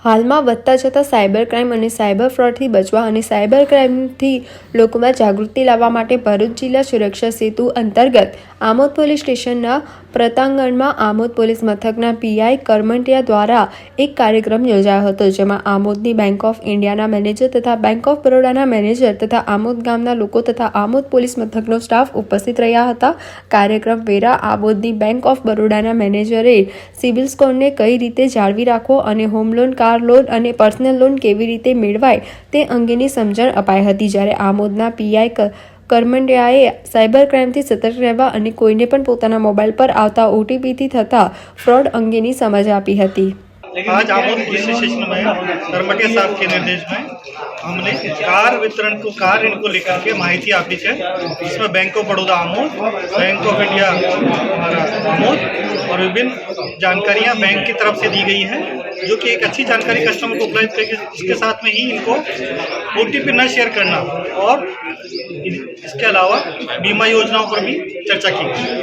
હાલમાં વધતા જતા સાયબર ક્રાઇમ અને સાયબર ફ્રોડથી બચવા અને સાયબર ક્રાઇમથી લોકોમાં જાગૃતિ લાવવા માટે ભરૂચ જિલ્લા સુરક્ષા સેતુ અંતર્ગત આમોદ પોલીસ સ્ટેશનના પ્રતાંગણમાં આમોદ પોલીસ મથકના પીઆઈ કરમટિયા દ્વારા એક કાર્યક્રમ યોજાયો હતો, જેમાં આમોદની બેંક ઓફ ઇન્ડિયાના મેનેજર તથા બેંક ઓફ બરોડાના મેનેજર તથા આમોદ ગામના લોકો તથા આમોદ પોલીસ મથકનો સ્ટાફ ઉપસ્થિત રહ્યા હતા. કાર્યક્રમ વેરા આમોદની બેંક ઓફ બરોડાના મેનેજરે સિબિલ સ્કોરને કઈ રીતે જાળવી રાખવો અને હોમ લોન, કાર લોન અને પર્સનલ લોન કેવી રીતે મેળવાય તે અંગેની સમજણ અપાઈ હતી. જ્યારે આમોદના પીઆઈ કરમટિયાએ સાયબર ક્રાઇમથી સતર્ક રહેવા અને કોઈને પણ પોતાના મોબાઈલ પર આવતા ઓટીપીથી થતા ફ્રોડ અંગેની સમજ આપી હતી. आज आमोद पुलिस स्टेशन में करमटिया साहब के निर्देश में हमने कार वितरण को कार इनको लेकर के माहिती आपी है, जिसमें bank of Baroda Amod, bank of India हमारा आमोद और विभिन्न जानकारियां बैंक की तरफ से दी गई है, जो कि एक अच्छी जानकारी कस्टमर को उपलब्ध करके इसके साथ में ही इनको ओटीपी न शेयर करना और इसके अलावा बीमा योजनाओं पर भी चर्चा की गई।